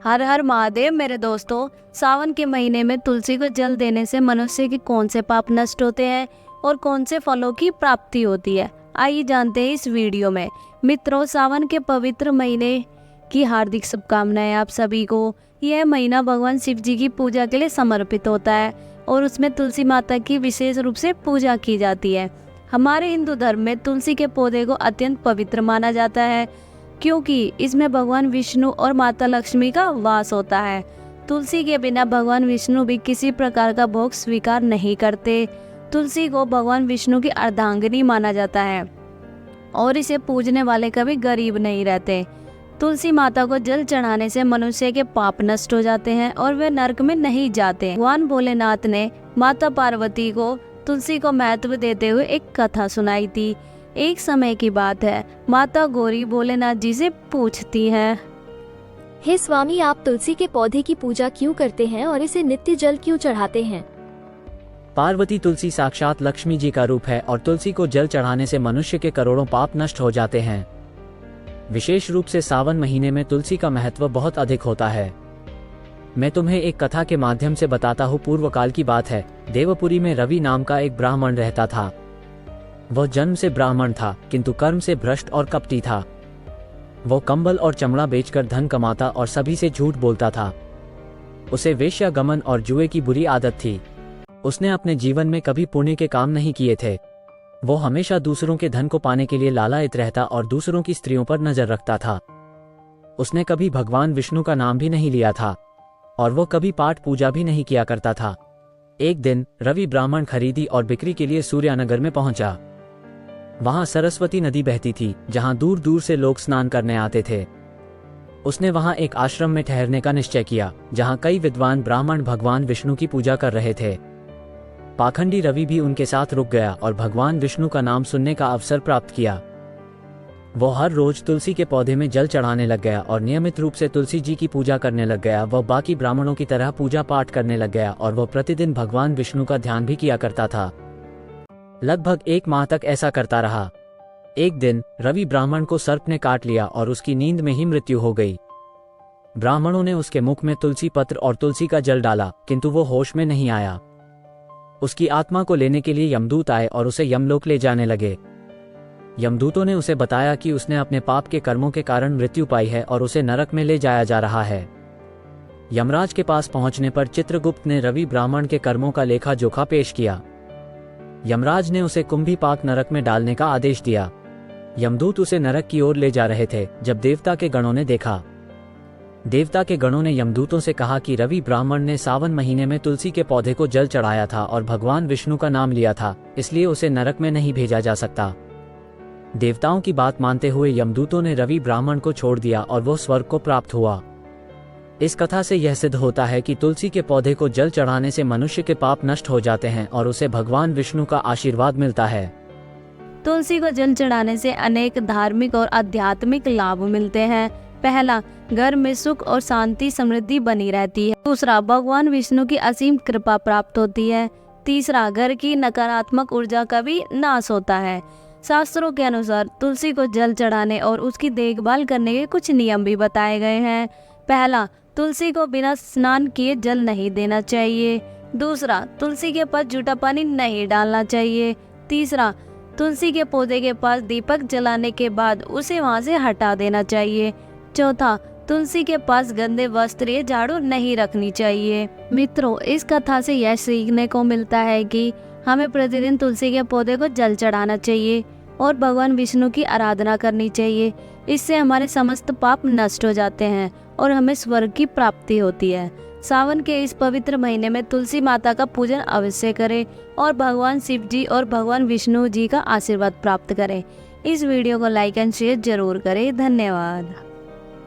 हर हर महादेव मेरे दोस्तों। सावन के महीने में तुलसी को जल देने से मनुष्य के कौन से पाप नष्ट होते हैं और कौन से फलों की प्राप्ति होती है, आइए जानते हैं इस वीडियो में। मित्रों, सावन के पवित्र महीने की हार्दिक शुभकामनाएं आप सभी को। यह महीना भगवान शिव जी की पूजा के लिए समर्पित होता है और उसमें तुलसी माता की विशेष रूप से पूजा की जाती है। हमारे हिंदू धर्म में तुलसी के पौधे को अत्यंत पवित्र माना जाता है क्योंकि इसमें भगवान विष्णु और माता लक्ष्मी का वास होता है। तुलसी के बिना भगवान विष्णु भी किसी प्रकार का भोग स्वीकार नहीं करते। तुलसी को भगवान विष्णु की अर्धांगिनी माना जाता है और इसे पूजने वाले कभी गरीब नहीं रहते। तुलसी माता को जल चढ़ाने से मनुष्य के पाप नष्ट हो जाते हैं और वे नरक में नहीं जाते। भगवान भोलेनाथ ने माता पार्वती को तुलसी को महत्व देते हुए एक कथा सुनाई थी। एक समय की बात है, माता गौरी भोलेनाथ जी से पूछती हैं, हे स्वामी, आप तुलसी के पौधे की पूजा क्यों करते हैं और इसे नित्य जल क्यों चढ़ाते हैं? पार्वती, तुलसी साक्षात लक्ष्मी जी का रूप है और तुलसी को जल चढ़ाने से मनुष्य के करोड़ों पाप नष्ट हो जाते हैं। विशेष रूप से सावन महीने में तुलसी का महत्व बहुत अधिक होता है। मैं तुम्हें एक कथा के माध्यम से बताता हूँ। पूर्व काल की बात है। देवपुरी में रवि नाम का एक ब्राह्मण रहता था। वह जन्म से ब्राह्मण था किंतु कर्म से भ्रष्ट और कपटी था। वो कंबल और चमड़ा बेचकर धन कमाता और सभी से झूठ बोलता था। उसे वेश्यागमन और जुए की बुरी आदत थी। उसने अपने जीवन में कभी पुण्य के काम नहीं किए थे। वो हमेशा दूसरों के धन को पाने के लिए लालायित रहता और दूसरों की स्त्रियों पर नजर रखता था। उसने कभी भगवान विष्णु का नाम भी नहीं लिया था और वो कभी पाठ पूजा भी नहीं किया करता था। एक दिन रवि ब्राह्मण खरीदी और बिक्री के लिए सूर्यनगर में पहुंचा। वहां सरस्वती नदी बहती थी जहां दूर दूर से लोग स्नान करने आते थे। उसने वहां एक आश्रम में ठहरने का निश्चय किया जहां कई विद्वान ब्राह्मण भगवान विष्णु की पूजा कर रहे थे। पाखंडी रवि भी उनके साथ रुक गया और भगवान विष्णु का नाम सुनने का अवसर प्राप्त किया। वो हर रोज तुलसी के पौधे में जल चढ़ाने लग गया और नियमित रूप से तुलसी जी की पूजा करने लग गया। वह बाकी ब्राह्मणों की तरह पूजा पाठ करने लग गया और वह प्रतिदिन भगवान विष्णु का ध्यान भी किया करता था। लगभग 1 माह तक ऐसा करता रहा। एक दिन रवि ब्राह्मण को सर्प ने काट लिया और उसकी नींद में ही मृत्यु हो गई। ब्राह्मणों ने उसके मुख में तुलसी पत्र और तुलसी का जल डाला किंतु वो होश में नहीं आया। उसकी आत्मा को लेने के लिए यमदूत आए और उसे यमलोक ले जाने लगे। यमदूतों ने उसे बताया कि उसने अपने पाप के कर्मों के कारण मृत्यु पाई है और उसे नरक में ले जाया जा रहा है। यमराज के पास पहुंचने पर चित्रगुप्त ने रवि ब्राह्मण के कर्मों का लेखा जोखा पेश किया। यमराज ने उसे कुंभीपाक नरक में डालने का आदेश दिया। यमदूत उसे नरक की ओर ले जा रहे थे जब देवता के गणों ने देखा। देवता के गणों ने यमदूतों से कहा कि रवि ब्राह्मण ने सावन महीने में तुलसी के पौधे को जल चढ़ाया था और भगवान विष्णु का नाम लिया था, इसलिए उसे नरक में नहीं भेजा जा सकता। देवताओं की बात मानते हुए यमदूतों ने रवि ब्राह्मण को छोड़ दिया और वो स्वर्ग को प्राप्त हुआ। इस कथा से यह सिद्ध होता है कि तुलसी के पौधे को जल चढ़ाने से मनुष्य के पाप नष्ट हो जाते हैं और उसे भगवान विष्णु का आशीर्वाद मिलता है। तुलसी को जल चढ़ाने से अनेक धार्मिक और आध्यात्मिक लाभ मिलते हैं। पहला, घर में सुख और शांति समृद्धि बनी रहती है। दूसरा, भगवान विष्णु की असीम कृपा प्राप्त होती है। तीसरा, घर की नकारात्मक ऊर्जा का भी नाश होता है। शास्त्रों के अनुसार तुलसी को जल चढ़ाने और उसकी देखभाल करने के कुछ नियम भी बताए गए हैं। पहला, तुलसी को बिना स्नान किए जल नहीं देना चाहिए। दूसरा, तुलसी के पास जूठा पानी नहीं डालना चाहिए। तीसरा, तुलसी के पौधे के पास दीपक जलाने के बाद उसे वहां से हटा देना चाहिए। चौथा, तुलसी के पास गंदे वस्त्र या झाड़ू नहीं रखनी चाहिए। मित्रों, इस कथा से यह सीखने को मिलता है कि हमें प्रतिदिन तुलसी के पौधे को जल चढ़ाना चाहिए और भगवान विष्णु की आराधना करनी चाहिए। इससे हमारे समस्त पाप नष्ट हो जाते हैं और हमें स्वर्ग की प्राप्ति होती है। सावन के इस पवित्र महीने में तुलसी माता का पूजन अवश्य करें और भगवान शिव जी और भगवान विष्णु जी का आशीर्वाद प्राप्त करें। इस वीडियो को लाइक एंड शेयर जरूर करें। धन्यवाद।